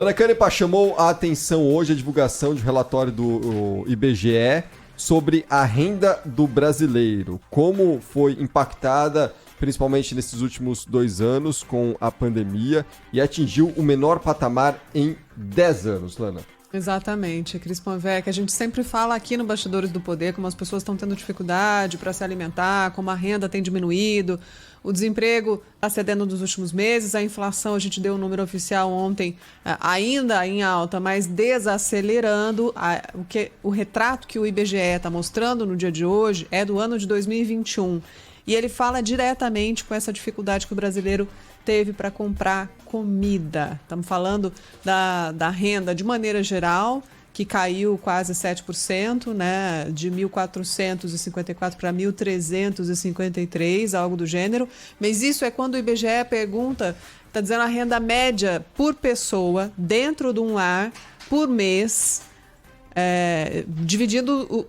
Ana Canepa, chamou a atenção hoje a divulgação de relatório do IBGE sobre a renda do brasileiro. Como foi impactada, principalmente nesses últimos 2 anos, com a pandemia e atingiu o menor patamar em 10 anos, Lana. Exatamente, Cris Panvec. A gente sempre fala aqui no Bastidores do Poder como as pessoas estão tendo dificuldade para se alimentar, como a renda tem diminuído, o desemprego está cedendo nos últimos meses, a inflação, a gente deu um número oficial ontem, ainda em alta, mas desacelerando. O retrato que o IBGE está mostrando no dia de hoje é do ano de 2021. E ele fala diretamente com essa dificuldade que o brasileiro teve para comprar comida. Estamos falando da renda de maneira geral, que caiu quase 7%, né, de 1.454 para 1.353, algo do gênero. Mas isso é quando o IBGE pergunta, está dizendo a renda média por pessoa, dentro de um lar, por mês, dividindo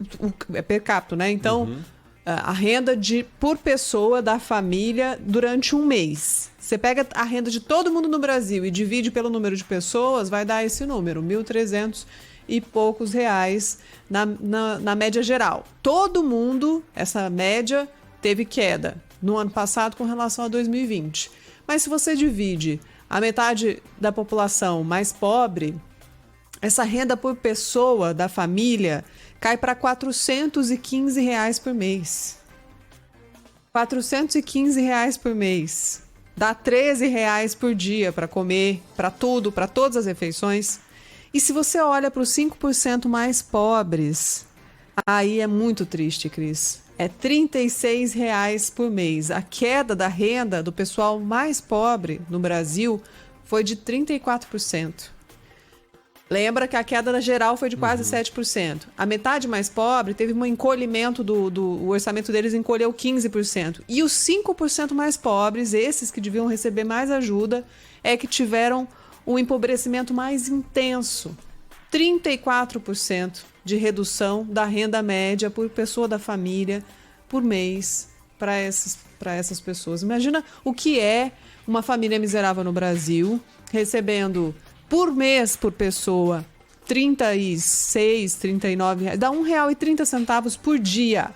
per capita, né? Então, a renda por pessoa da família durante um mês. Você pega a renda de todo mundo no Brasil e divide pelo número de pessoas, vai dar esse número, 1.300 e poucos reais na média geral. Todo mundo, essa média, teve queda no ano passado com relação a 2020. Mas se você divide a metade da população mais pobre, essa renda por pessoa da família cai para R$ 415 por mês. R$ 415 por mês. Dá R$ 13 por dia para comer, para tudo, para todas as refeições. E se você olha para os 5% mais pobres, aí é muito triste, Cris. É R$ 36 por mês. A queda da renda do pessoal mais pobre no Brasil foi de 34%. Lembra que a queda geral foi de quase 7%. A metade mais pobre teve um encolhimento o orçamento deles encolheu 15%. E os 5% mais pobres, esses que deviam receber mais ajuda, é que tiveram um empobrecimento mais intenso. 34% de redução da renda média por pessoa da família por mês para essas pessoas. Imagina o que é uma família miserável no Brasil recebendo por mês, por pessoa, R$ 36, R$ 39, dá R$ 1,30 por dia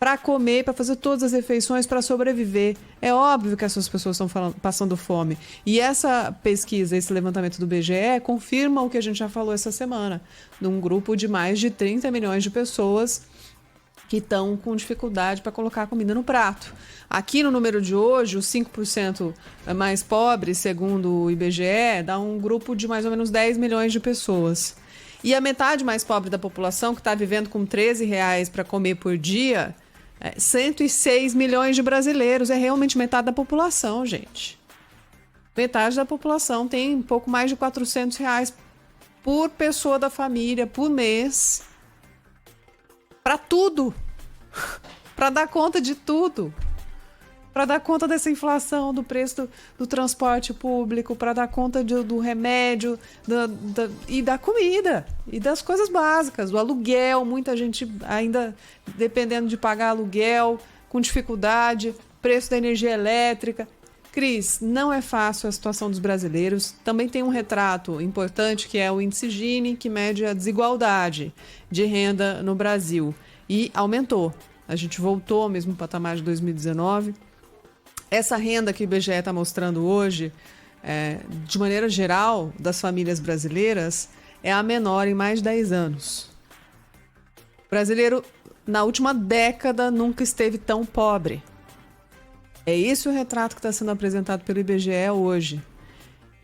para comer, para fazer todas as refeições, para sobreviver. É óbvio que essas pessoas estão passando fome. E essa pesquisa, esse levantamento do IBGE, confirma o que a gente já falou essa semana, num grupo de mais de 30 milhões de pessoas que estão com dificuldade para colocar comida no prato. Aqui no número de hoje, os 5% mais pobres, segundo o IBGE, dá um grupo de mais ou menos 10 milhões de pessoas. E a metade mais pobre da população, que está vivendo com R$ 13 para comer por dia, 106 milhões de brasileiros. É realmente metade da população, gente. Metade da população tem um pouco mais de R$ 400 por pessoa da família, por mês. Para tudo, para dar conta de tudo, para dar conta dessa inflação, do preço do transporte público, para dar conta do remédio e da comida, e das coisas básicas, do aluguel. Muita gente ainda dependendo de pagar aluguel, com dificuldade, preço da energia elétrica. Cris, não é fácil a situação dos brasileiros. Também tem um retrato importante que é o índice Gini, que mede a desigualdade de renda no Brasil. E aumentou. A gente voltou ao mesmo patamar de 2019. Essa renda que o IBGE está mostrando hoje, de maneira geral, das famílias brasileiras, é a menor em mais de 10 anos. O brasileiro, na última década, nunca esteve tão pobre. É esse o retrato que está sendo apresentado pelo IBGE hoje.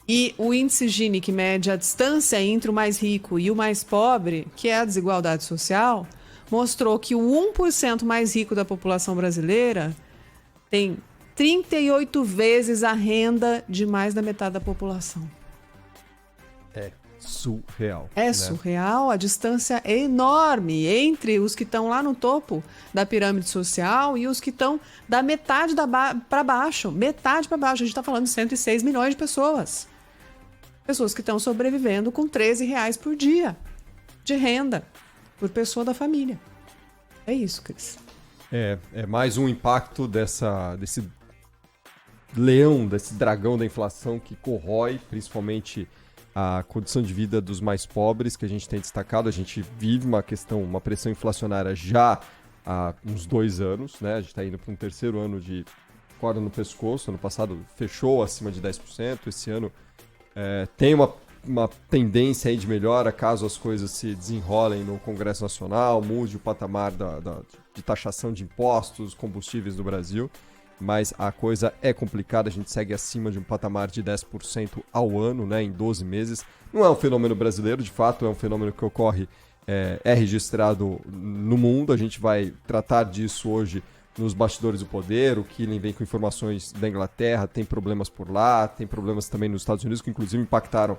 E o índice Gini, que mede a distância entre o mais rico e o mais pobre, que é a desigualdade social, mostrou que o 1% mais rico da população brasileira tem 38 vezes a renda de mais da metade da população. É surreal. É surreal, a distância é enorme entre os que estão lá no topo da pirâmide social e os que estão da metade para baixo. Metade para baixo, a gente está falando de 106 milhões de pessoas. Pessoas que estão sobrevivendo com R$ 13 por dia de renda por pessoa da família. É isso, Cris. É mais um impacto desse leão, desse dragão da inflação que corrói, principalmente a condição de vida dos mais pobres, que a gente tem destacado. A gente vive uma pressão inflacionária já há uns 2 anos, né? A gente está indo para um terceiro ano de corda no pescoço. Ano passado fechou acima de 10%, esse ano tem uma tendência aí de melhora caso as coisas se desenrolem no Congresso Nacional, mude o patamar de taxação de impostos, combustíveis no Brasil, mas a coisa é complicada, a gente segue acima de um patamar de 10% ao ano, né, em 12 meses. Não é um fenômeno brasileiro, de fato, é um fenômeno que ocorre, é registrado no mundo. A gente vai tratar disso hoje nos bastidores do poder. O Killing vem com informações da Inglaterra, tem problemas por lá, tem problemas também nos Estados Unidos, que inclusive impactaram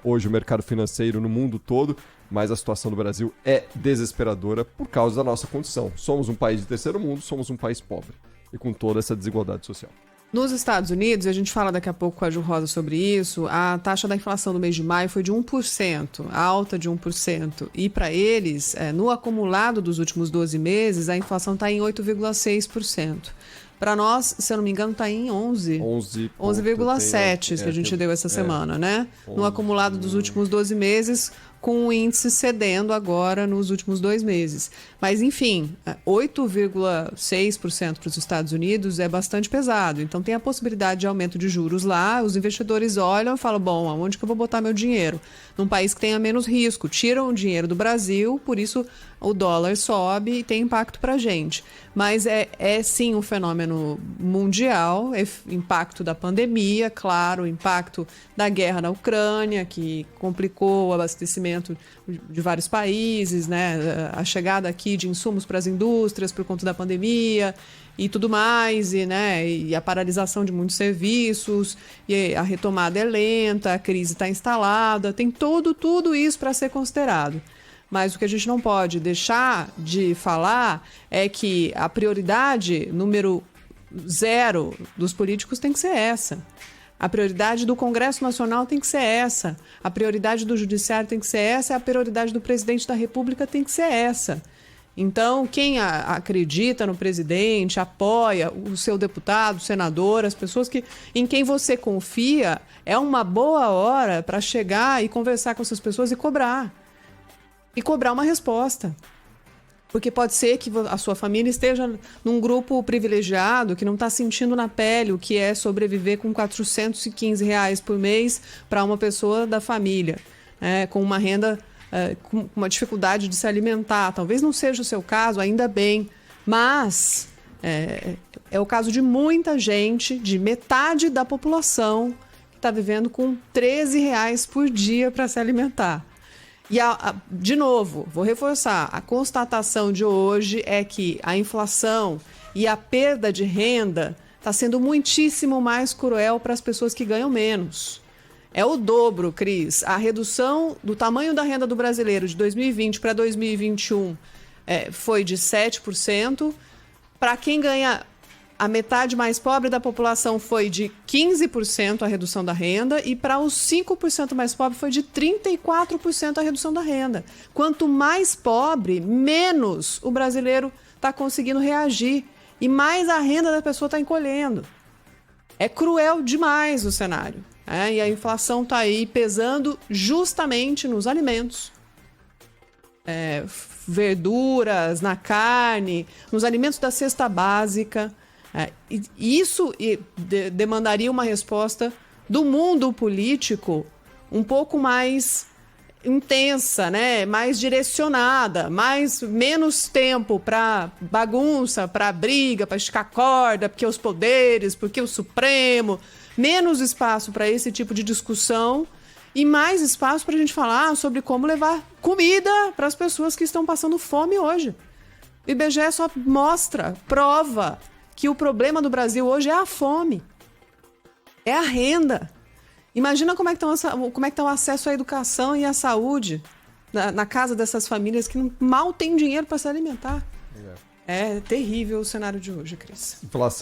hoje o mercado financeiro no mundo todo, mas a situação do Brasil é desesperadora por causa da nossa condição. Somos um país de terceiro mundo, somos um país pobre e com toda essa desigualdade social. Nos Estados Unidos, e a gente fala daqui a pouco com a Ju Rosa sobre isso, a taxa da inflação no mês de maio foi de 1%, alta de 1%. E para eles, no acumulado dos últimos 12 meses, a inflação está em 8,6%. Para nós, se eu não me engano, está em 11,7% que a gente deu essa semana, né? 11, no acumulado dos últimos 12 meses, com o índice cedendo agora nos últimos 2 meses. Mas, enfim, 8,6% para os Estados Unidos é bastante pesado. Então, tem a possibilidade de aumento de juros lá. Os investidores olham e falam, bom, aonde que eu vou botar meu dinheiro? Num país que tenha menos risco. Tiram o dinheiro do Brasil, por isso o dólar sobe e tem impacto para a gente. Mas é sim um fenômeno mundial, impacto da pandemia, claro, impacto da guerra na Ucrânia, que complicou o abastecimento de vários países, né? A chegada aqui de insumos para as indústrias por conta da pandemia e tudo mais, e a paralisação de muitos serviços, e a retomada é lenta, a crise está instalada, tem tudo isso para ser considerado. Mas o que a gente não pode deixar de falar é que a prioridade número 0 dos políticos tem que ser essa. A prioridade do Congresso Nacional tem que ser essa. A prioridade do Judiciário tem que ser essa. A prioridade do Presidente da República tem que ser essa. Então, quem acredita no presidente, apoia o seu deputado, o senador, as pessoas em quem você confia, é uma boa hora para chegar e conversar com essas pessoas e cobrar. E cobrar uma resposta. Porque pode ser que a sua família esteja num grupo privilegiado que não está sentindo na pele o que é sobreviver com R$415 por mês para uma pessoa da família, com uma renda, com uma dificuldade de se alimentar. Talvez não seja o seu caso, ainda bem, mas é o caso de muita gente, de metade da população que está vivendo com R$13 por dia para se alimentar. E, de novo, vou reforçar, a constatação de hoje é que a inflação e a perda de renda está sendo muitíssimo mais cruel para as pessoas que ganham menos. É o dobro, Cris. A redução do tamanho da renda do brasileiro de 2020 para 2021 foi de 7%. Para quem ganha a metade mais pobre da população foi de 15% a redução da renda e para os 5% mais pobres foi de 34% a redução da renda. Quanto mais pobre, menos o brasileiro está conseguindo reagir e mais a renda da pessoa está encolhendo. É cruel demais o cenário. E a inflação está aí pesando justamente nos alimentos. Verduras, na carne, nos alimentos da cesta básica. Isso demandaria uma resposta do mundo político um pouco mais intensa, mais direcionada, menos tempo para bagunça, para briga, para esticar corda, porque os poderes, porque o Supremo, menos espaço para esse tipo de discussão e mais espaço para a gente falar sobre como levar comida para as pessoas que estão passando fome hoje. O IBGE só prova que o problema do Brasil hoje é a fome, é a renda. Imagina como é que está o acesso à educação e à saúde na casa dessas famílias que mal têm dinheiro para se alimentar. É terrível o cenário de hoje, Cris. Inflação